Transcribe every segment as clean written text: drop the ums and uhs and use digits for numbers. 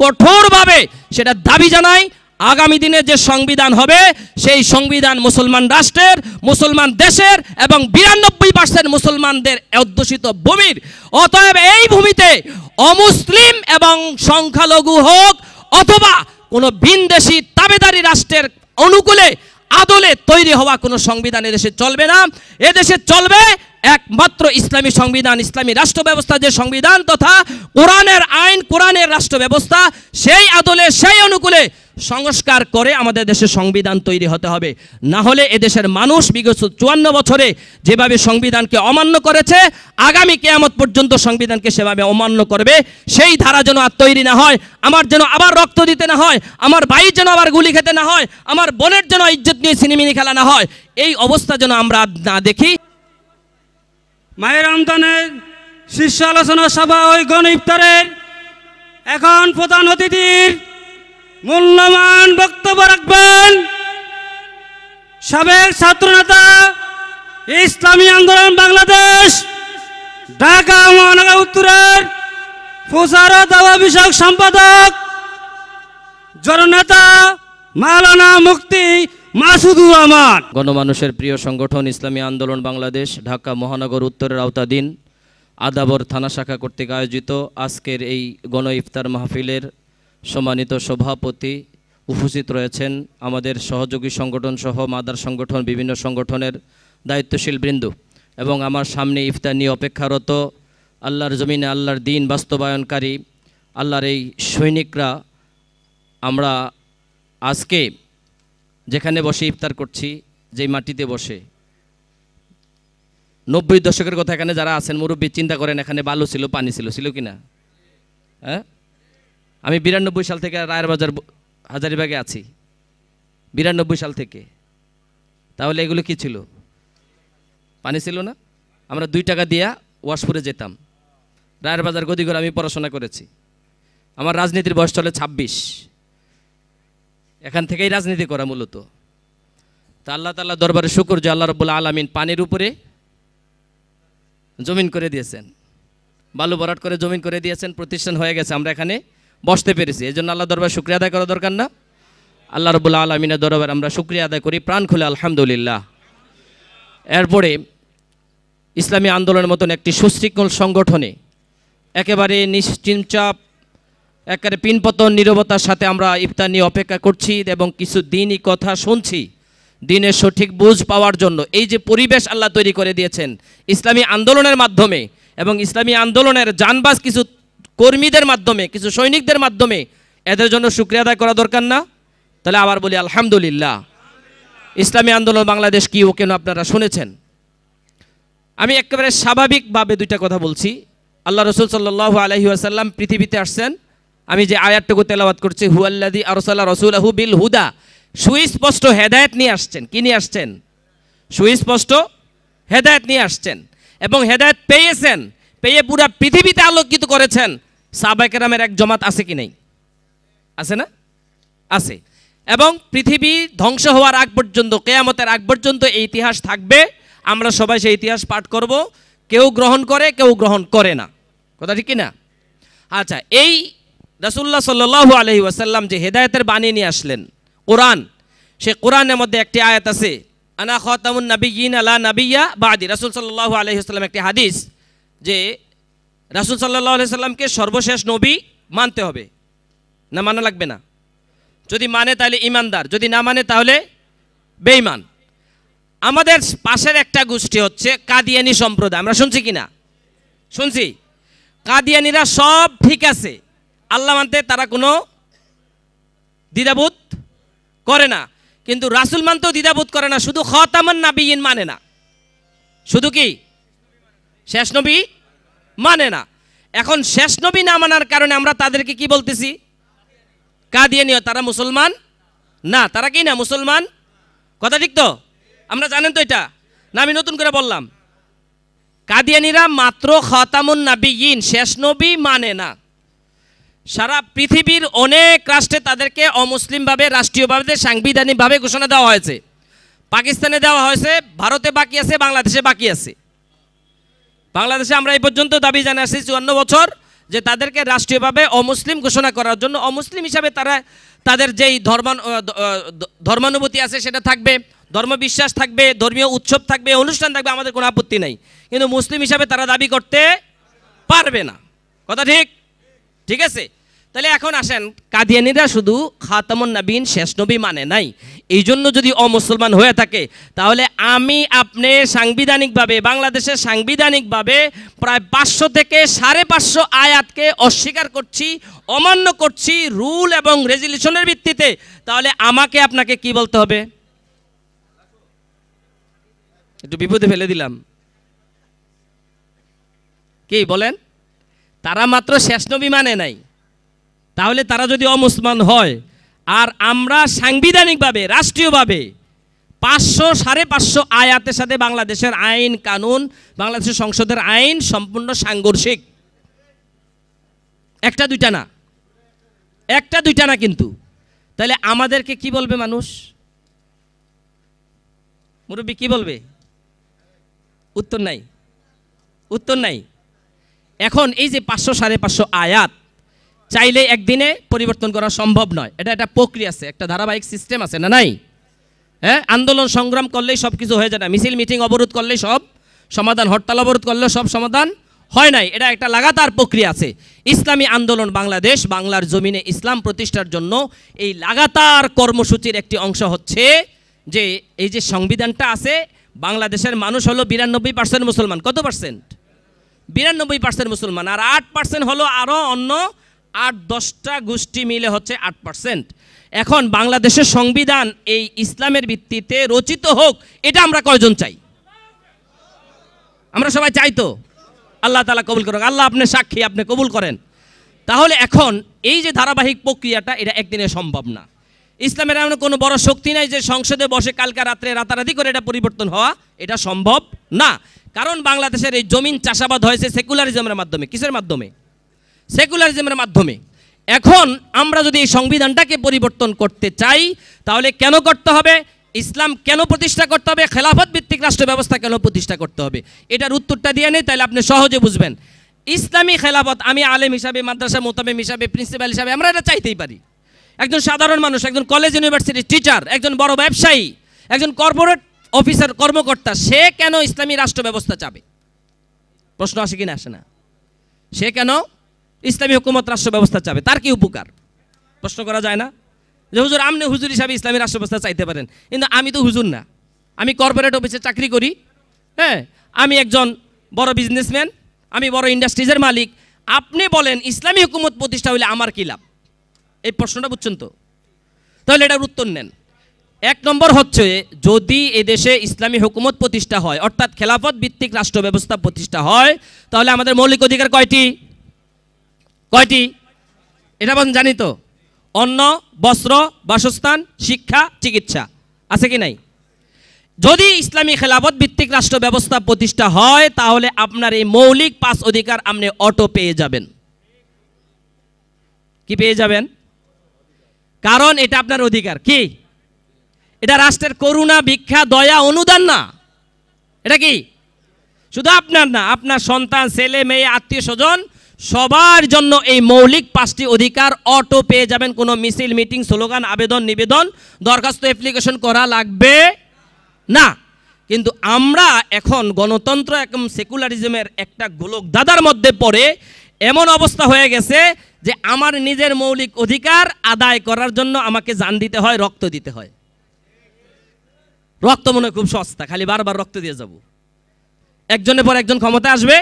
কঠোরভাবে সেটা দাবি জানাই। আগামী দিনে যে সংবিধান হবে সেই সংবিধান মুসলমান রাষ্ট্রের, মুসলমান দেশের এবং 92% মুসলমানদের অধ্যুষিত ভূমির। অতএব এই ভূমিতে অমুসলিম এবং সংখ্যালঘু হোক অথবা কোনো ভিনদেশি তাবেদারি রাষ্ট্রের অনুকূলে আদলে তৈরি হওয়া কোনো সংবিধান এদেশে চলবে না। এদেশে চলবে একমাত্র ইসলামী সংবিধান, ইসলামী রাষ্ট্র ব্যবস্থা, যে সংবিধান তথা কোরআনের আইন, কোরআনের রাষ্ট্র ব্যবস্থা, সেই আদলে সেই অনুকূলে সংস্কার করে আমাদের দেশে সংবিধান তৈরি হতে হবে। না হলে এদেশের মানুষ বিগত 54 বছরে যেভাবে সংবিধানকে অমান্য করেছে, আগামী কিয়ামত পর্যন্ত সংবিধানকে সেভাবে অমান্য করবে। সেই ধারা যেন আর তৈরি না হয়, আমার যেন আবার রক্ত দিতে না হয়, আমার ভাই যেন আবার গুলি খেতে না হয়, আমার বোনের যেন ইজ্জত নিয়ে সিনেমিনি খেলা না হয়, এই অবস্থা যেন আমরা না দেখি। মায়ের রমজানের শীর্ষ আলোচনা সভা ওই গণ ইফতারের এখন প্রধান অতিথির মূল্যবান বক্তব্য রাখবেন সাবেক ছাত্রনেতা, ইসলামী আন্দোলন বাংলাদেশ ঢাকা মহানগর উত্তরের প্রচার ও দাওয়া বিষয়ক সম্পাদক জননেতা মাওলানা মুফতি মাসুদুর রহমান। গণমানুষের প্রিয় সংগঠন ইসলামী আন্দোলন বাংলাদেশ ঢাকা মহানগর উত্তরের আওতাধীন আদাবর থানা শাখা কর্তৃক আয়োজিত আজকের এই গণ ইফতার মাহফিলের সম্মানিত সভাপতি উপস্থিত রয়েছেন, আমাদের সহযোগী সংগঠন সহ মাদার সংগঠন, বিভিন্ন সংগঠনের দায়িত্বশীল বৃন্দ এবং আমার সামনে ইফতার নিয়ে অপেক্ষারত আল্লাহর জমিনে আল্লাহর দিন বাস্তবায়নকারী আল্লাহর এই সৈনিকরা। আমরা আজকে যেখানে বসে ইফতার করছি, যেই মাটিতে বসে, 90 দশকের কথা এখানে যারা আছেন মুরব্বী চিন্তা করেন, এখানে বালু ছিল, পানি ছিল, ছিল কি না? হ্যাঁ, আমি 92 সাল থেকে রায়ের বাজার হাজারীবাগে আছি, 92 সাল থেকে। তাহলে এগুলো কি ছিল? পানি ছিল না? আমরা 2 টাকা দিয়া ওয়াশপুরে যেতাম। রায়ের বাজার গদিঘর আমি পড়াশোনা করেছি। আমার রাজনীতির বয়স চলে 26। এখান থেকেই রাজনীতি করা মূলত। তা আল্লাহ তাআলা দরবারে শুকর যে আল্লাহ রাব্বুল আলামিন পানির উপরে জমিন করে দিয়েছেন, বালু ভরাট করে জমিন করে দিয়েছেন, প্রতিষ্ঠান হয়ে গেছে, আমরা এখানে বসতে পেরেছি। এই জন্য আল্লাহ দরবারে শুকরিয়া আদায় করা দরকার না? আল্লাহ রাব্বুল আলামিনের দরবারে আমরা শুকরিয়া আদায় করি প্রাণ খুলে আলহামদুলিল্লাহ। এরপরে ইসলামী আন্দোলনের মতন একটি সুশৃঙ্খল সংগঠনে একেবারে নিশ্চিন্তাপ, একেবারে পিনপতন নীরবতার সাথে আমরা ইফতার নিয়ে অপেক্ষা করছি এবং কিছু দিনই কথা শুনছি দিনের সঠিক বুঝ পাওয়ার জন্য। এই যে পরিবেশ আল্লাহ তৈরি করে দিয়েছেন ইসলামী আন্দোলনের মাধ্যমে এবং ইসলামী আন্দোলনের জানবাজ কিছু কর্মীদের মাধ্যমে, কিছু সৈনিকদের মাধ্যমে, এদের জন্য শুকরিয়া আদায় করা দরকার না? তাহলে আবার বলি আলহামদুলিল্লাহ। ইসলামী আন্দোলন বাংলাদেশ কি ও কেন আপনারা শুনেছেন। আমি একেবারে স্বাভাবিকভাবে 2টা কথা বলছি। আল্লাহ রাসূল সাল্লাল্লাহু আলাইহি ওয়াসাল্লাম পৃথিবীতে আসছেন, আমি যে আয়াতটুকু তেলাওয়াত করছি, হুয়াল্লাযী আরসালা রাসূলাহু বিল হুদা, সুস্পষ্ট হেদায়েত নিয়ে আসছেন। কি নিয়ে আসছেন? সুস্পষ্ট হেদায়েত নিয়ে আসছেন এবং হেদায়েত পেয়েছেন, পেয়ে পুরা পৃথিবীতে আলোকিত করেছেন। সাহাবায়ে কেরামের এক জমাত আছে কি নেই? আছে না? আছে। এবং পৃথিবী ধ্বংস হওয়ার আগ পর্যন্ত, কিয়ামতের আগ পর্যন্ত এই ইতিহাস থাকবে। আমরা সবাই সেই ইতিহাস পাঠ করব, কেউ গ্রহণ করে, কেউ গ্রহণ করে না। কথা ঠিক কি না? আচ্ছা, এই রাসূলুল্লাহ সাল্লাল্লাহু আলাইহি ওয়াসাল্লাম যে হেদায়েতের বাণী নিয়ে আসলেন, কোরআন, সেই কোরআনের মধ্যে একটি আয়াত আছে, আনা খাতামুন নাবিয়্যিন লা নাবিয়্যা বাদি। রাসূল সাল্লাল্লাহু আলাইহি ওয়াসাল্লাম একটি হাদিস যে রাসূল সাল্লাল্লাহু আলাইহি ওয়াসাল্লামকে সর্বশেষ নবী মানতে হবে, না মানা লাগবে না? যদি মানে তাহলে ইমানদার, যদি না মানে তাহলে বেঈমান। আমাদের পাশের একটা গোষ্ঠী হচ্ছে কাদিয়ানি সম্প্রদায়, আমরা শুনছি কি না? শুনছি। কাদিয়ানিরা সব ঠিক আছে, আল্লাহ মানতে তারা কোনো দ্বিধাবোধ করে না, কিন্তু রাসূল মানতেও দ্বিধাবোধ করে না, শুধু খাতামুন নাবিয়্যিন মানে না। শুধু কি শেষ নবী মানে না। এখন শেষ নবী না মানার কারণে আমরা তাদেরকে কি বলতেছি? কাদিয়ানি। তারা মুসলমান না, তারা কি না মুসলমান? কথা ঠিক তো? আমরা জানেন তো এটা, না আমি নতুন করে বললাম? কাদিয়ানিরা মাত্র খাতামুন নাবিয়্যিন, শেষ নবী মানে না। সারা পৃথিবীর অনেক রাষ্ট্রে তাদেরকে অমুসলিমভাবে, রাষ্ট্রীয়ভাবে, সাংবিধানিকভাবে ঘোষণা দেওয়া হয়েছে। পাকিস্তানে দেওয়া হয়েছে, ভারতে বাকি আছে, বাংলাদেশে বাকি আছে। বাংলাদেশে আমরা এই পর্যন্ত দাবি জানিয়ে আসছি 54 বছর যে তাদেরকে রাষ্ট্রীয়ভাবে অমুসলিম ঘোষণা করার জন্য অমুসলিম হিসাবে তারা তাদের যেই ধর্মানুভূতি আছে সেটা থাকবে, ধর্মবিশ্বাস থাকবে, ধর্মীয় উৎসব থাকবে, অনুষ্ঠান থাকবে, আমাদের কোনো আপত্তি নাই, কিন্তু মুসলিম হিসাবে তারা দাবি করতে পারবে না। কথা ঠিক? ঠিক আছে। তাহলে এখন আসেন, কাদিয়ানীরা শুধু খাতামুন নবীন শেষ নবী মানে নাই, এই জন্য যদি অমুসলমান হয়ে থাকে তাহলে আমি আপনি সাংবিধানিকভাবে, বাংলাদেশের সাংবিধানিকভাবে প্রায় 500 থেকে 550 আয়াতকে অস্বীকার করছি, অমান্য করছি রুল এবং রেজুলেশনের ভিত্তিতে, তাহলে আমাকে আপনাকে কি বলতে হবে? একটু বিপদে ফেলে দিলাম, কি বলেন? তারা মাত্র শেষ নবী মানে নাই, তাহলে তারা যদি অমুসলমান হয় আর আমরা সাংবিধানিকভাবে রাষ্ট্রীয়ভাবে 500-550 আয়াতের সাথে বাংলাদেশের আইন কানুন, বাংলাদেশের সংসদের আইন সম্পূর্ণ সাংঘর্ষিক, একটা দুইটা না কিন্তু, তাহলে আমাদেরকে কি বলবে মানুষ? মুরব্বী কি বলবে? উত্তর নাই। এখন এই যে 500-550 আয়াত চাইলে একদিনে পরিবর্তন করা সম্ভব নয়, এটা একটা প্রক্রিয়া আছে, একটা ধারাবাহিক সিস্টেম আছে, না নাই? হ্যাঁ, আন্দোলন সংগ্রাম করলেই সব কিছু হয়ে যায় না, মিছিল মিটিং অবরোধ করলেই সব সমাধান, হরতাল অবরোধ করলে সব সমাধান হয় নাই, এটা একটা লাগাতার প্রক্রিয়া আছে। ইসলামী আন্দোলন বাংলাদেশ, বাংলার জমিনে ইসলাম প্রতিষ্ঠার জন্য এই লাগাতার কর্মসূচির একটি অংশ হচ্ছে যে এই যে সংবিধানটা আছে, বাংলাদেশের মানুষ হলো 92% মুসলমান। কত পার্সেন্ট? 92% মুসলমান, আর 8% হলো আরও অন্য 8-10টা গোষ্ঠী মিলে হচ্ছে 8%। এখন বাংলাদেশের সংবিধান এই ইসলামের ভিত্তিতে রচিত হোক, এটা আমরা কয়জন চাই? আমরা সবাই চাই তো? আল্লাহ তাআলা কবুল করুন, আল্লাহ আপনি সাক্ষী, আপনি কবুল করেন। তাহলে এখন এই যে ধারাবাহিক প্রক্রিয়াটা, এটা একদিনে সম্ভব না। ইসলামের এমন কোনো বড় শক্তি নাই যে সংসদে বসে কালকে রাত্রে রাতারাতি করে এটা পরিবর্তন হওয়া, এটা সম্ভব না। কারণ বাংলাদেশের এই জমিন চাষাবাদ হয়েছে সেকুলারিজমের মাধ্যমে। কিসের মাধ্যমে? সেকুলারিজমের মাধ্যমে। এখন আমরা যদি এই সংবিধানটাকে পরিবর্তন করতে চাই তাহলে কেন করতে হবে? ইসলাম কেন প্রতিষ্ঠা করতে হবে? খেলাফত ভিত্তিক রাষ্ট্র ব্যবস্থা কেন প্রতিষ্ঠা করতে হবে? এটার উত্তরটা দিয়ে নেই, তাহলে আপনি সহজে বুঝবেন। ইসলামী খেলাফত আমি আলেম হিসাবে, মাদ্রাসা মোতাবেম হিসাবে, প্রিন্সিপাল হিসাবে আমরা এটা চাইতেই পারি। একজন সাধারণ মানুষ, একজন কলেজ ইউনিভার্সিটির টিচার, একজন বড় ব্যবসায়ী, একজন কর্পোরেট অফিসার কর্মকর্তা, সে কেন ইসলামী রাষ্ট্র ব্যবস্থা চাবে? প্রশ্ন আসে কিনা আসে না? সে কেন ইসলামী হুকুমত রাষ্ট্র ব্যবস্থা চাবে? তার কি উপকার? প্রশ্ন করা যায় না যে হুজুর আপনি হুজুর হিসাবে ইসলামী রাষ্ট্র ব্যবস্থা চাইতে পারেন, কিন্তু আমি তো হুজুর না, আমি কর্পোরেট অফিসে চাকরি করি, হ্যাঁ, আমি একজন বড় বিজনেসম্যান, আমি বড় ইন্ডাস্ট্রিজের মালিক, আপনি বলেন ইসলামী হুকুমত প্রতিষ্ঠা হইলে আমার কি লাভ? এই প্রশ্নটা বুঝছেন তো? তাহলে এটার উত্তর নেন। 1 নম্বর হচ্ছে, যদি এদেশে ইসলামী হুকুমত প্রতিষ্ঠা হয়, অর্থাৎ খেলাফত ভিত্তিক রাষ্ট্র ব্যবস্থা প্রতিষ্ঠা হয়, তাহলে আমাদের মৌলিক অধিকার কয়টি? এটা বলেন, জানি তো? অন্ন, বস্ত্র, বাসস্থান, শিক্ষা, চিকিৎসা, আছে কি নাই? যদি ইসলামী খেলাফত ভিত্তিক রাষ্ট্র ব্যবস্থা প্রতিষ্ঠা হয় তাহলে আপনার এই মৌলিক 5 অধিকার আপনি অটো পেয়ে যাবেন। কি পেয়ে যাবেন? কারণ এটা আপনার অধিকার। কি এটা? রাষ্ট্রের করুণা, ভিক্ষা, দয়া, অনুদান না। এটা কি? শুধু আপনার না, আপনার সন্তান, ছেলে মেয়ে, আত্মীয় স্বজন, সবার জন্য এই মৌলিক 5টি অধিকার অটো পেয়ে যাবেন। কোনো মিছিল মিটিং, স্লোগান, আবেদন, নিবেদন, দরখাস্ত, অ্যাপ্লিকেশন করা লাগবে না। কিন্তু আমরা এখন গণতন্ত্র এবং সেকুলারিজমের একটা গোলক দাদার মধ্যে পড়ে এমন অবস্থা হয়ে গেছে যে আমার নিজের মৌলিক অধিকার আদায় করার জন্য আমাকে জান দিতে হয়, রক্ত দিতে হয়। রক্ত মনে খুব সস্তা, খালি বারবার রক্ত দিয়ে যাব। একজনের পর একজন ক্ষমতা আসবে,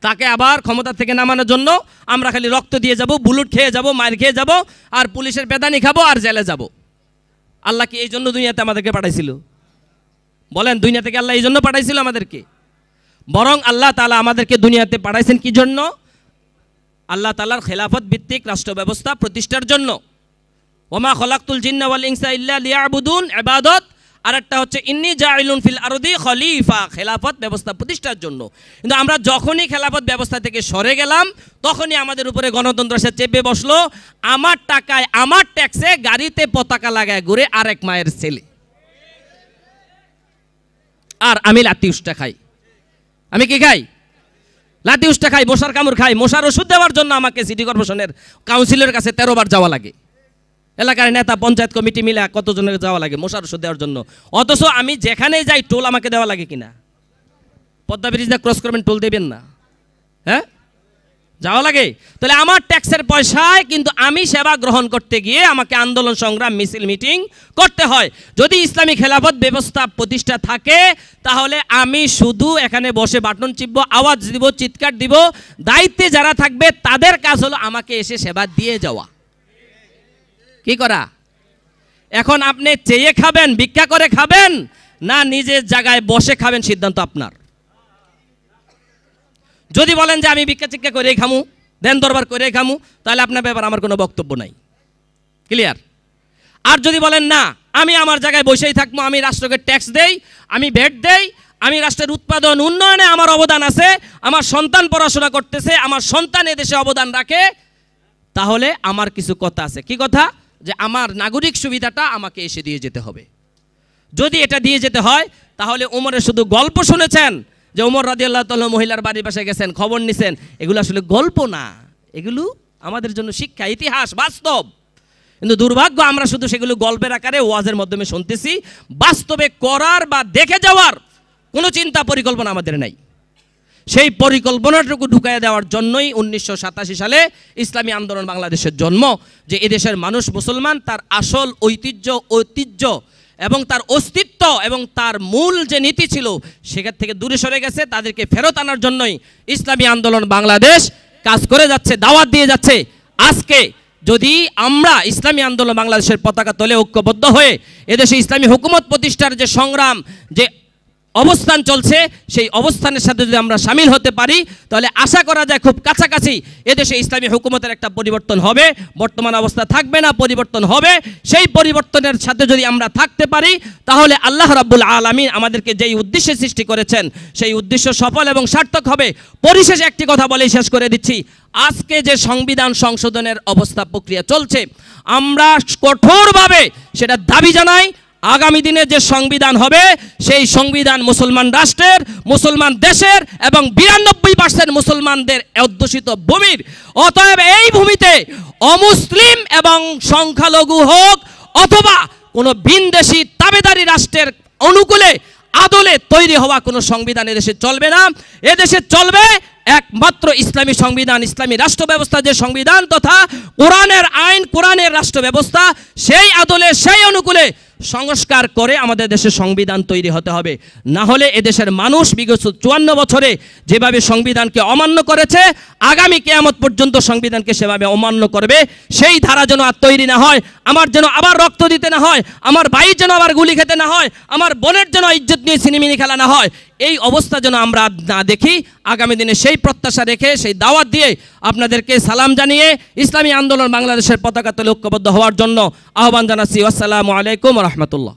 তাকে আবার ক্ষমতা থেকে নামানোর জন্য আমরা খালি রক্ত দিয়ে যাব, বুলেট খেয়ে যাব, মার খেয়ে যাব, আর পুলিশের বেদানি খাবো, আর জেলে যাব। আল্লাহ কি এই জন্য দুনিয়াতে আমাদেরকে পাঠাইছিল? বলেন, দুনিয়া থেকে আল্লাহ এই জন্য পাঠাইছিল আমাদেরকে? বরং আল্লাহ তাআলা আমাদেরকে দুনিয়াতে পাঠাইছেন কি জন্য? আল্লাহ তাআলার খেলাফত ভিত্তিক রাষ্ট্র ব্যবস্থা প্রতিষ্ঠার জন্য। ওমা খলাকতুল জিন্না ওয়াল ইনসা ইল্লা লিয়াবুদুন, ইবাদত। আর একটা হচ্ছে ইন্নী জাইলুন ফিল আরদি খলিফা, খেলাফত ব্যবস্থা প্রতিষ্ঠার জন্য। কিন্তু আমরা যখনই খেলাফত ব্যবস্থা থেকে সরে গেলাম তখনই আমাদের উপরে গণতন্ত্র এসে চেপে বসলো। আমার টাকায়, আমার ট্যাক্সে গাড়িতে পতাকা লাগায় ঘুরে আরেক মায়ের ছেলে, আর আমি লাত্তি উষ্টা খাই। আমি কি খাই? লাতি উষ্টা খাই, মশার কামড় খাই, মশার ওষুধ দেওয়ার জন্য আমাকে সিটি কর্পোরেশনের কাউন্সিলের কাছে 13 বার যাওয়া লাগে। এলাকার নেতা পঞ্চায়েত কমিটি মিলে কতজনের যাওয়া লাগে মশার ওষুধ দেওয়ার জন্য। অথচ আমি যেখানেই যাই টোল আমাকে দেওয়া লাগে কিনা? পদ্মা ব্রিজ দিয়ে ক্রস করবেন, টোল দেবেন না? হ্যাঁ, যাওয়া লাগে। তাহলে আমার ট্যাক্সের পয়সায় কিন্তু আমি সেবা গ্রহণ করতে গিয়ে আমাকে আন্দোলন সংগ্রাম মিছিল মিটিং করতে হয়। যদি ইসলামী খেলাফত ব্যবস্থা প্রতিষ্ঠা থাকে তাহলে আমি শুধু এখানে বসে বাটন চিপবো, আওয়াজ দিব, চিৎকার দিব। দায়িত্বে যারা থাকবে তাদের কাজ হলো আমাকে এসে সেবা দিয়ে যাওয়া। কি করা? এখন আপনি চেয়ে খাবেন, ভিক্ষা করে খাবেন, না নিজের জায়গায় বসে খাবেন, সিদ্ধান্ত আপনার। যদি বলেন যে আমি ভিক্ষা চিক্ষা করে খামু, দেন দরবার করে খামু, তাহলে আপনার ব্যাপার আমার কোনো বক্তব্য নাই। ক্লিয়ার? আর যদি বলেন না আমি আমার জায়গায় বসেই থাকবো, আমি রাষ্ট্রকে ট্যাক্স দেই, আমি ভ্যাট দেই, আমি রাষ্ট্রের উৎপাদন উন্নয়নে আমার অবদান আছে, আমার সন্তান পড়াশোনা করতেছে, আমার সন্তান এদেশে অবদান রাখে, তাহলে আমার কিছু কথা আছে। কি কথা? যে আমার নাগরিক সুবিধাটা আমাকে এসে দিয়ে যেতে হবে। যদি এটা দিয়ে যেতে হয় তাহলে ওমরের শুধু গল্প শুনেছেন যে ওমর রাদিয়াল্লাহু তাআলা মহিলার বাড়ির পাশে গেছেন, খবর নিছেন, এগুলো আসলে গল্প না, এগুলো আমাদের জন্য শিক্ষা, ইতিহাস, বাস্তব। কিন্তু দুর্ভাগ্য আমরা শুধু সেগুলো গল্পের আকারে ওয়াজের মাধ্যমে শুনতেছি, বাস্তবে করার বা দেখে যাওয়ার কোনো চিন্তা পরিকল্পনা আমাদের নাই। সেই পরিকল্পনাটুকু ঢুকাইয়া দেওয়ার জন্যই 1987 সালে ইসলামী আন্দোলন বাংলাদেশের জন্ম, যে এদেশের মানুষ মুসলমান, তার আসল ঐতিহ্য এবং তার অস্তিত্ব এবং তার মূল যে নীতি ছিল সেখান থেকে দূরে সরে গেছে, তাদেরকে ফেরত আনার জন্যই ইসলামী আন্দোলন বাংলাদেশ কাজ করে যাচ্ছে, দাওয়াত দিয়ে যাচ্ছে। আজকে যদি আমরা ইসলামী আন্দোলন বাংলাদেশের পতাকা তলে ঐক্যবদ্ধ হয়ে এদেশে ইসলামী হুকুমত প্রতিষ্ঠার যে সংগ্রাম, যে অবস্থান চলছে, সেই অবস্থানের সাথে যদি আমরা সামিল হতে পারি তাহলে আশা করা যায় খুব কাছাকাছি এদেশে ইসলামী হুকুমতের একটা পরিবর্তন হবে। বর্তমান অবস্থা থাকবে না, পরিবর্তন হবে। সেই পরিবর্তনের সাথে যদি আমরা থাকতে পারি তাহলে আল্লাহ রাব্বুল আলামিন আমাদেরকে যেই উদ্দেশ্যে সৃষ্টি করেছেন সেই উদ্দেশ্য সফল এবং সার্থক হবে। পরিশেষে একটি কথা বলেই শেষ করে দিচ্ছি, আজকে যে সংবিধান সংশোধনের অবস্থা প্রক্রিয়া চলছে, আমরা কঠোরভাবে সেটা দাবি জানাই। আগামী দিনে যে সংবিধান হবে সেই সংবিধান মুসলমান রাষ্ট্রের, মুসলমান দেশের এবং 92% মুসলমানদের অধ্যুষিত ভূমির। অতএব এই ভূমিতে অমুসলিম এবং সংখ্যালঘু হোক অথবা কোনো ভিনদেশী তাবেদারি রাষ্ট্রের অনুকূলে আদলে তৈরি হওয়া কোনো সংবিধান এদেশে চলবে না। এদেশে চলবে একমাত্র ইসলামী সংবিধান, ইসলামী রাষ্ট্র ব্যবস্থা, যে সংবিধান তথা কোরআনের আইন, কোরআনের রাষ্ট্র ব্যবস্থা, সেই আদলে সেই অনুকূলে সংস্কার করে আমাদের দেশে সংবিধান তৈরি হতে হবে। না হলে এদেশের মানুষ বিগত 54 বছরে যেভাবে সংবিধানকে অমান্য করেছে, আগামী কিয়ামত পর্যন্ত সংবিধানকে সেভাবে অমান্য করবে। সেই ধারা যেন আর তৈরি না হয়, আমার যেন আবার রক্ত দিতে না হয়, আমার ভাই যেন আবার গুলি খেতে না হয়, আমার বোনের যেন ইজ্জত নিয়ে সিনেমিনি খেলা না হয়, এই অবস্থা যেন আমরা না দেখি। আগামী দিনে সেই প্রত্যাশা রেখে, সেই দাওয়াত দিয়ে আপনাদেরকে সালাম জানিয়ে ইসলামী আন্দোলন বাংলাদেশের পতাকা তলে ঐক্যবদ্ধ হওয়ার জন্য আহ্বান জানাচ্ছি। আসসালামু আলাইকুম ওয়া রাহমাতুল্লাহ।